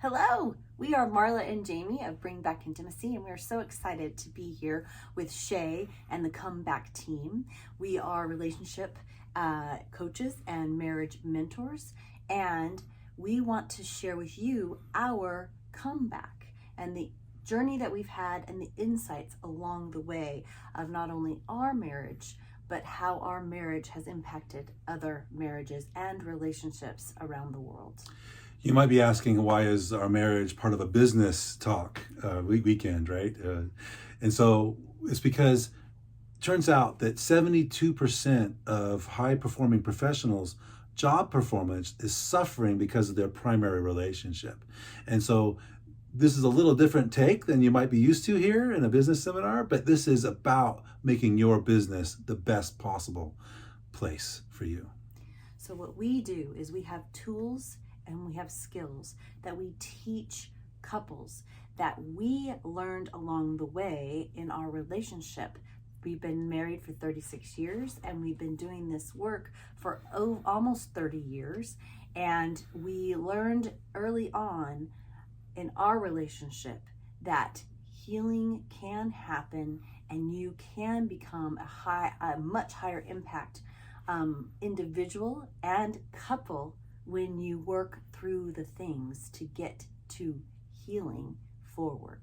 Hello, we are Marla and Jamie of Bring Back Intimacy, and we are so excited to be here with Shay and the Comeback team. We are relationship coaches and marriage mentors, and we want to share with you our comeback and the journey that we've had and the insights along the way of not only our marriage, but how our marriage has impacted other marriages and relationships around the world. You might be asking, why is our marriage part of a business talk weekend, right? And so it's because it turns out that 72% of high-performing professionals' job performance is suffering because of their primary relationship. And so this is a little different take than you might be used to here in a business seminar, but this is about making your business the best possible place for you. So what we do is we have tools and we have skills that we teach couples that we learned along the way in our relationship. We've been married for 36 years and we've been doing this work for almost 30 years. And we learned early on in our relationship that healing can happen and you can become a much higher impact individual and couple when you work through the things to get to healing forward.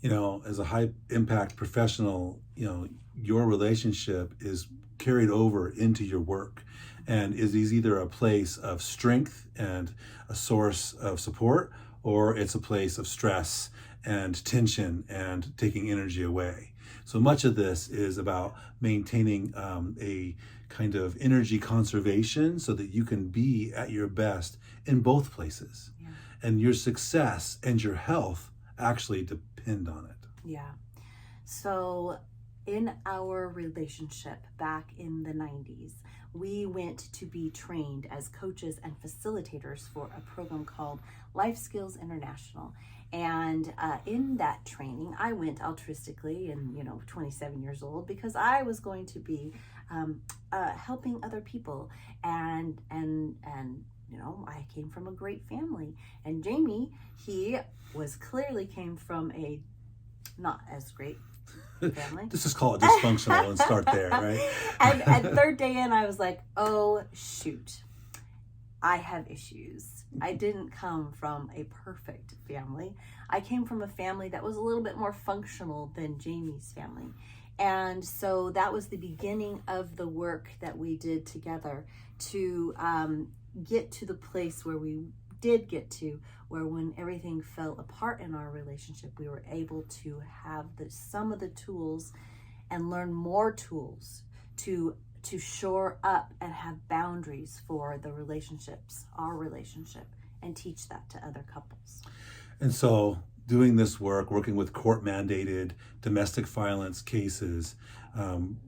You know, as a high impact professional, your relationship is carried over into your work and is either a place of strength and a source of support, or it's a place of stress and tension and taking energy away. So much of this is about maintaining a kind of energy conservation so that you can be at your best in both places. Yeah. And your success and your health actually depend on it. Yeah. So in our relationship back in the 90s, we went to be trained as coaches and facilitators for a program called Life Skills International. And in that training, I went altruistically and, 27 years old, because I was going to be helping other people. And I came from a great family. And Jamie, he came from a not as great family. Let's just call it dysfunctional and start there, right? And third day in, I was like, oh, shoot, I have issues. I didn't come from a perfect family. I came from a family that was a little bit more functional than Jamie's family. And so that was the beginning of the work that we did together to get to the place where we did get to, where when everything fell apart in our relationship, we were able to have some of the tools and learn more tools to shore up and have boundaries for the relationships, our relationship, and teach that to other couples. And so doing this work, working with court-mandated domestic violence cases,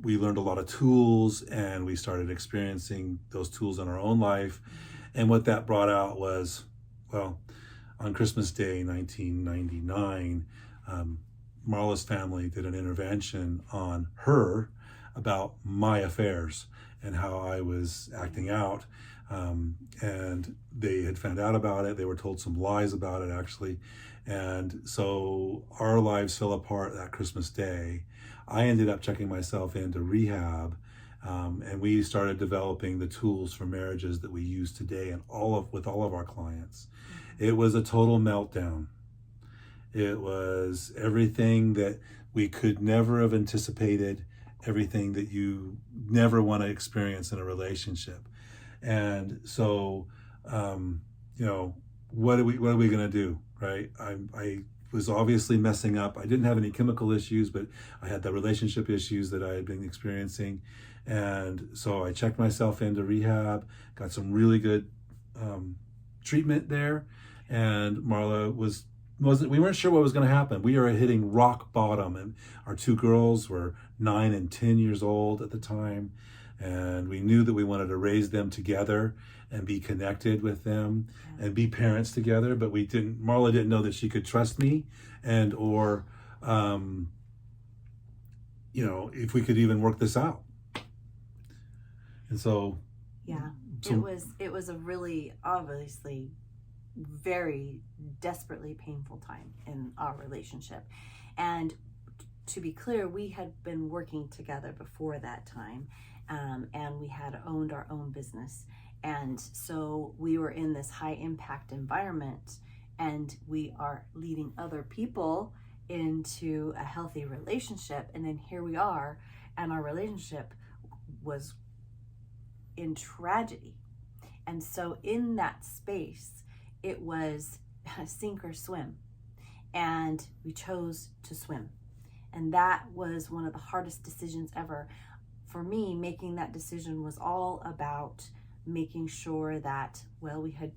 we learned a lot of tools and we started experiencing those tools in our own life. And what that brought out was, on Christmas Day, 1999, Marla's family did an intervention on her about my affairs and how I was acting out. And they had found out about it. They were told some lies about it, actually. And so our lives fell apart that Christmas Day. I ended up checking myself into rehab. And we started developing the tools for marriages that we use today and with all of our clients. It was a total meltdown. It was everything that we could never have anticipated, everything that you never want to experience in a relationship. And so, what are we going to do, right? I was obviously messing up. I didn't have any chemical issues, but I had the relationship issues that I had been experiencing. And so I checked myself into rehab, got some really good treatment there. And Marla we weren't sure what was going to happen. We were hitting rock bottom, and our two girls were 9 and 10 years old at the time. And we knew that we wanted to raise them together and be connected with them and be parents together. But Marla didn't know that she could trust me or if we could even work this out. And so it was a really obviously very desperately painful time in our relationship. And to be clear, we had been working together before that time, and we had owned our own business. And so we were in this high impact environment, and we are leading other people into a healthy relationship. And then here we are, and our relationship was in tragedy. And so in that space, it was sink or swim. And we chose to swim. And that was one of the hardest decisions ever. For me, making that decision was all about making sure that, well, we had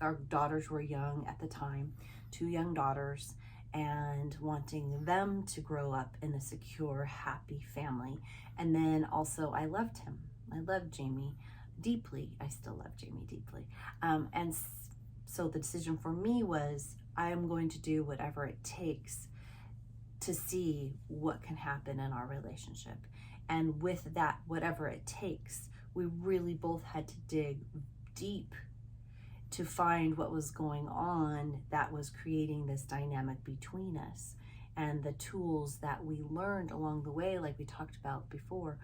our daughters were young at the time, 2 young daughters, and wanting them to grow up in a secure, happy family. And then also, I loved him. I loved Jamie deeply. I still love Jamie deeply. So the decision for me was, I am going to do whatever it takes to see what can happen in our relationship. And with that, whatever it takes, we really both had to dig deep to find what was going on that was creating this dynamic between us. And the tools that we learned along the way, like we talked about before,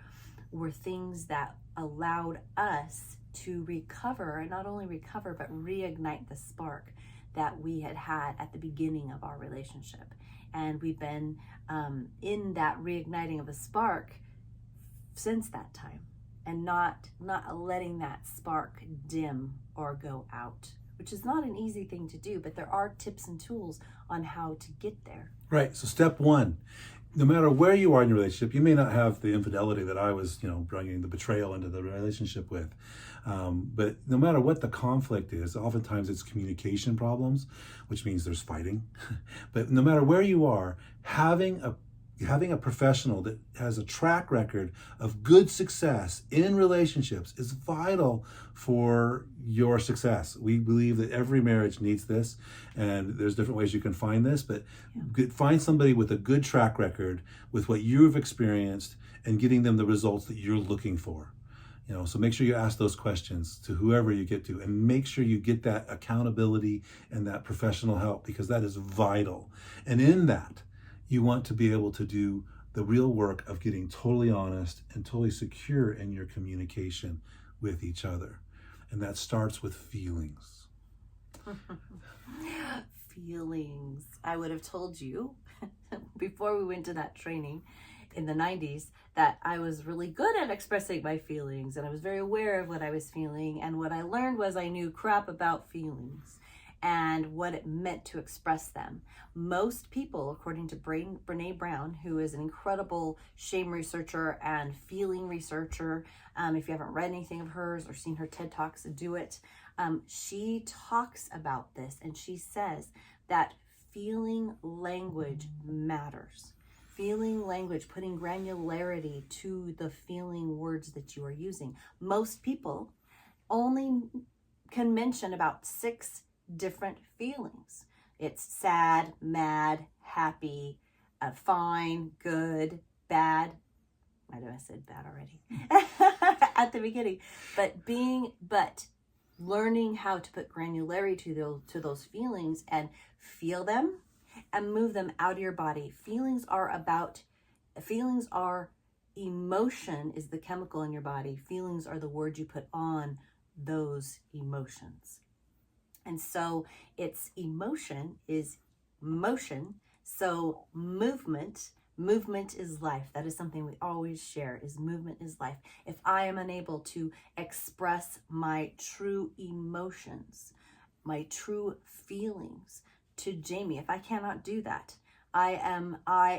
were things that allowed us to recover, and not only recover, but reignite the spark that we had at the beginning of our relationship. And we've been in that reigniting of the spark since that time, and not letting that spark dim or go out, which is not an easy thing to do, but there are tips and tools on how to get there. Right. So step 1, no matter where you are in your relationship, you may not have the infidelity that I was, bringing the betrayal into the relationship with. But no matter what the conflict is, oftentimes it's communication problems, which means there's fighting. But no matter where you are, having a professional that has a track record of good success in relationships is vital for your success. We believe that every marriage needs this, and there's different ways you can find this, but find somebody with a good track record with what you've experienced and getting them the results that you're looking for. So make sure you ask those questions to whoever you get to, and make sure you get that accountability and that professional help, because that is vital. And in that, you want to be able to do the real work of getting totally honest and totally secure in your communication with each other. And that starts with feelings. Feelings. I would have told you before we went to that training in the 90s that I was really good at expressing my feelings, and I was very aware of what I was feeling. And what I learned was I knew crap about feelings and what it meant to express them. Most people, according to Brene Brown, who is an incredible shame researcher and feeling researcher, if you haven't read anything of hers or seen her TED Talks, do it. She talks about this, and she says that feeling language matters. Feeling language, putting granularity to the feeling words that you are using. Most people only can mention about 6 different feelings. It's sad, mad, happy, fine, good, bad. I know I said bad already at the beginning. But learning how to put granularity to those feelings and feel them and move them out of your body. Feelings are emotion is the chemical in your body. Feelings are the words you put on those emotions. And so it's emotion is motion. So movement is life. That is something we always share, is movement is life. If I am unable to express my true emotions, my true feelings to Jamie, if I cannot do that, I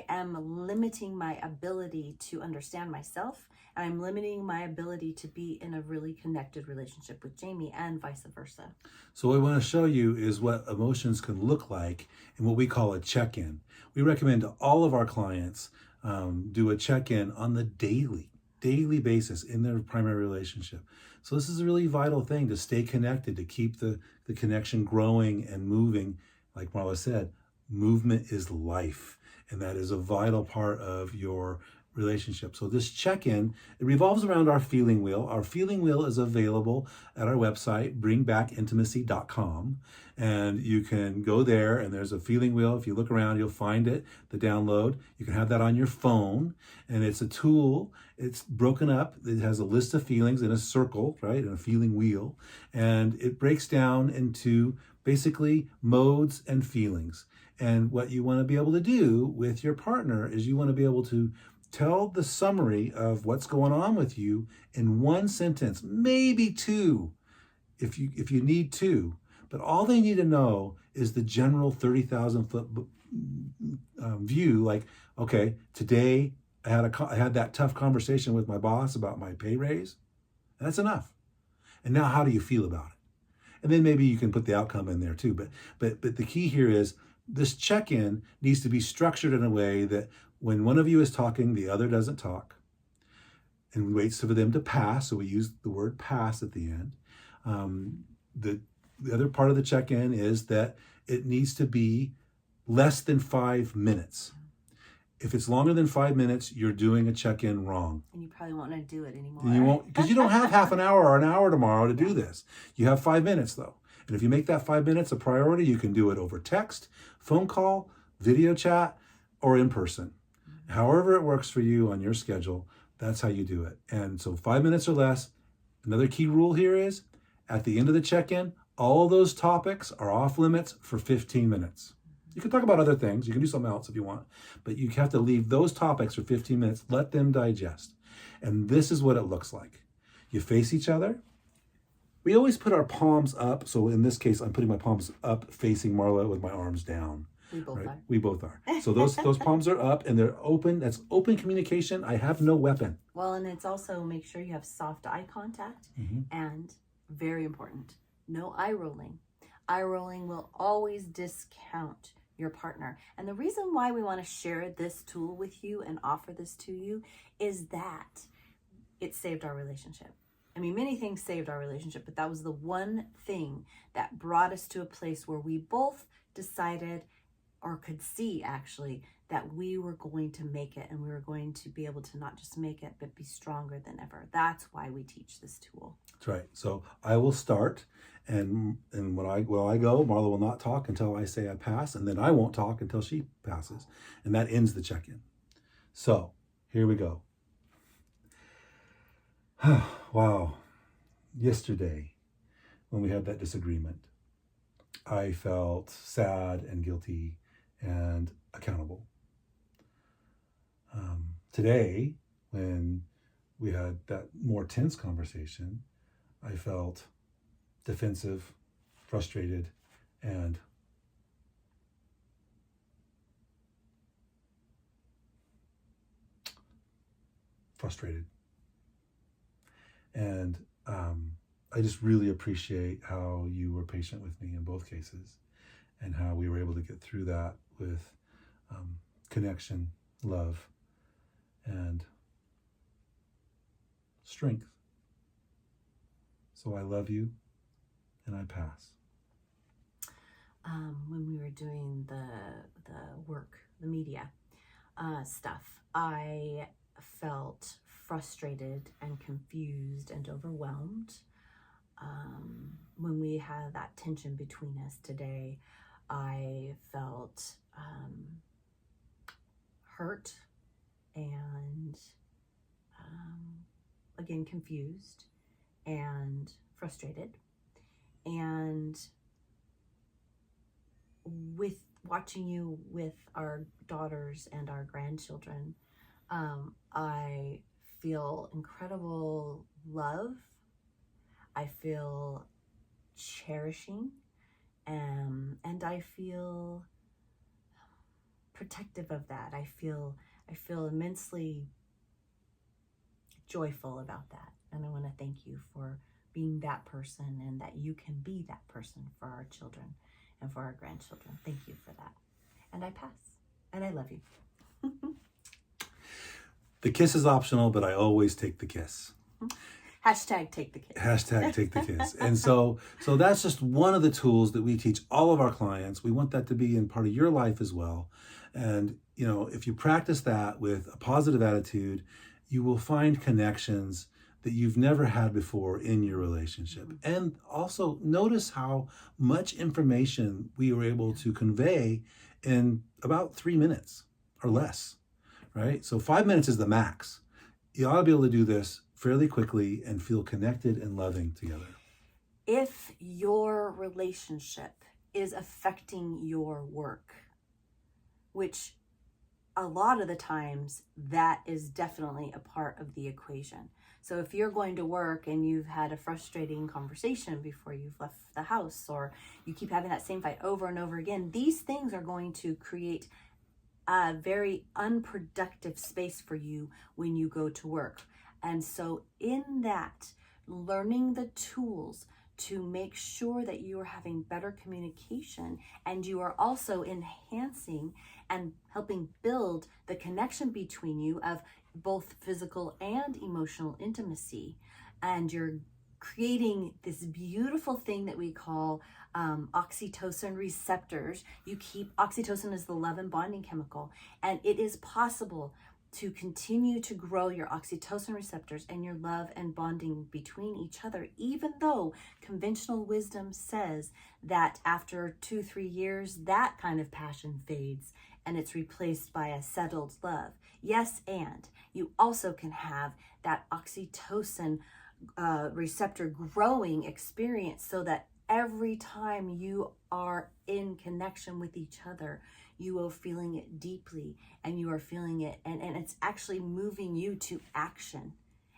am limiting my ability to understand myself, and I'm limiting my ability to be in a really connected relationship with Jamie, and vice versa. So what I want to show you is what emotions can look like in what we call a check-in. We recommend to all of our clients do a check-in on the daily basis in their primary relationship. So this is a really vital thing to stay connected, to keep the connection growing and moving. Like Marla said, movement is life, and that is a vital part of your relationship. So this check-in, it revolves around our feeling wheel. Our feeling wheel is available at our website, bringbackintimacy.com. And you can go there and there's a feeling wheel. If you look around, you'll find it, the download. You can have that on your phone. And it's a tool. It's broken up. It has a list of feelings in a circle, right? In a feeling wheel. And it breaks down into basically modes and feelings. And what you want to be able to do with your partner is you want to be able to tell the summary of what's going on with you in one sentence, maybe two, if you need two. But all they need to know is the general 30,000 foot view. Like, okay, today I had that tough conversation with my boss about my pay raise. And that's enough. And now, how do you feel about it? And then maybe you can put the outcome in there too. But the key here is this check-in needs to be structured in a way that when one of you is talking, the other doesn't talk, and waits for them to pass. So we use the word pass at the end. The other part of the check-in is that it needs to be less than 5 minutes. If it's longer than 5 minutes, you're doing a check-in wrong. And you probably won't want to do it anymore. And you won't, because you don't have half an hour or an hour tomorrow to do this. You have 5 minutes though. And if you make that 5 minutes a priority, you can do it over text, phone call, video chat, or in person. However it works for you on your schedule, that's how you do it. And so 5 minutes or less. Another key rule here is at the end of the check-in, all those topics are off limits for 15 minutes. You can talk about other things. You can do something else if you want, but you have to leave those topics for 15 minutes. Let them digest. And this is what it looks like. You face each other. We always put our palms up. So in this case, I'm putting my palms up facing Marla with my arms down. We both are. We both are. So those palms are up and they're open. That's open communication. I have no weapon. Well, and it's also make sure you have soft eye contact. And very important, no eye rolling. Eye rolling will always discount your partner. And the reason why we want to share this tool with you and offer this to you is that it saved our relationship. I mean, many things saved our relationship, but that was the one thing that brought us to a place where we both decided, or could see actually, that we were going to make it, and we were going to be able to not just make it, but be stronger than ever. That's why we teach this tool. That's right. So I will start, and when I go, Marla will not talk until I say I pass, and then I won't talk until she passes, and that ends the check-in. So here we go. Wow. Yesterday, when we had that disagreement, I felt sad and guilty and accountable. Today, when we had that more tense conversation, I felt defensive, frustrated, and frustrated. And I just really appreciate how you were patient with me in both cases, and how we were able to get through that with connection, love, and strength. So I love you, and I pass. When we were doing the work, the media stuff, I felt frustrated and confused and overwhelmed. When we had that tension between us today, I felt hurt and again confused and frustrated. And with watching you with our daughters and our grandchildren, I feel incredible love. I feel cherishing, and I feel protective of that. I feel immensely joyful about that. And I want to thank you for being that person, and that you can be that person for our children and for our grandchildren. Thank you for that. And I pass. And I love you. The kiss is optional, but I always take the kiss. Hashtag take the kiss. Hashtag take the kiss. And so that's just one of the tools that we teach all of our clients. We want that to be in part of your life as well. And if you practice that with a positive attitude, you will find connections that you've never had before in your relationship. And also notice how much information we were able to convey in about 3 minutes or less, right? So 5 minutes is the max. You ought to be able to do this fairly quickly and feel connected and loving together. If your relationship is affecting your work, which a lot of the times that is definitely a part of the equation. So if you're going to work and you've had a frustrating conversation before you've left the house, or you keep having that same fight over and over again, these things are going to create a very unproductive space for you when you go to work. And so in that, learning the tools to make sure that you are having better communication, and you are also enhancing and helping build the connection between you of both physical and emotional intimacy. And you're creating this beautiful thing that we call oxytocin receptors. Oxytocin is the love and bonding chemical, and it is possible to continue to grow your oxytocin receptors and your love and bonding between each other, even though conventional wisdom says that after 2-3 years, that kind of passion fades and it's replaced by a settled love. Yes, and you also can have that oxytocin receptor growing experience, so that every time you are in connection with each other, you are feeling it deeply, and you are feeling it, and it's actually moving you to action.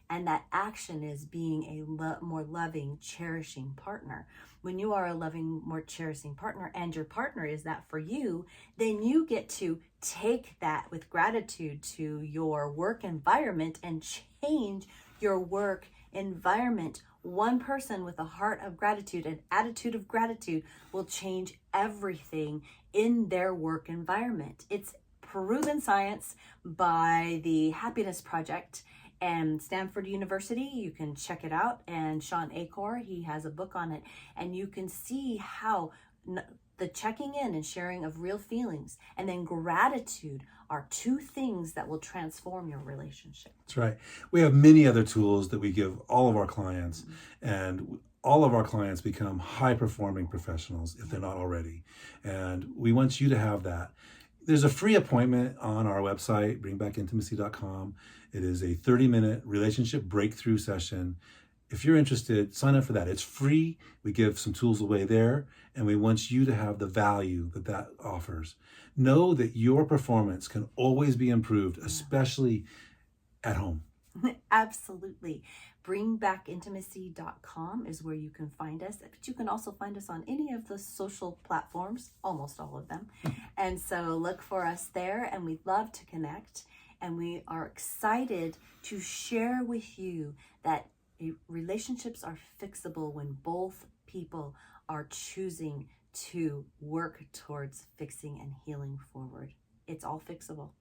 And that action is being a more loving, cherishing partner. When you are a loving, more cherishing partner, and your partner is that for you, then you get to take that with gratitude to your work environment and change your work environment. One person with a heart of gratitude, an attitude of gratitude, will change everything in their work environment. It's proven science by the Happiness Project and Stanford University. You can check it out. And Sean Achor, he has a book on it. And you can see how the checking in and sharing of real feelings and then gratitude are two things that will transform your relationship. That's right. We have many other tools that we give all of our clients, and all of our clients become high-performing professionals if they're not already. And we want you to have that. There's a free appointment on our website, bringbackintimacy.com. It is a 30-minute relationship breakthrough session. If you're interested, sign up for that. It's free. We give some tools away there, and we want you to have the value that that offers. Know that your performance can always be improved, especially at home. Absolutely. Bringbackintimacy.com is where you can find us, but you can also find us on any of the social platforms, almost all of them. And so look for us there, and we'd love to connect. And we are excited to share with you that relationships are fixable when both people are choosing to work towards fixing and healing forward. It's all fixable.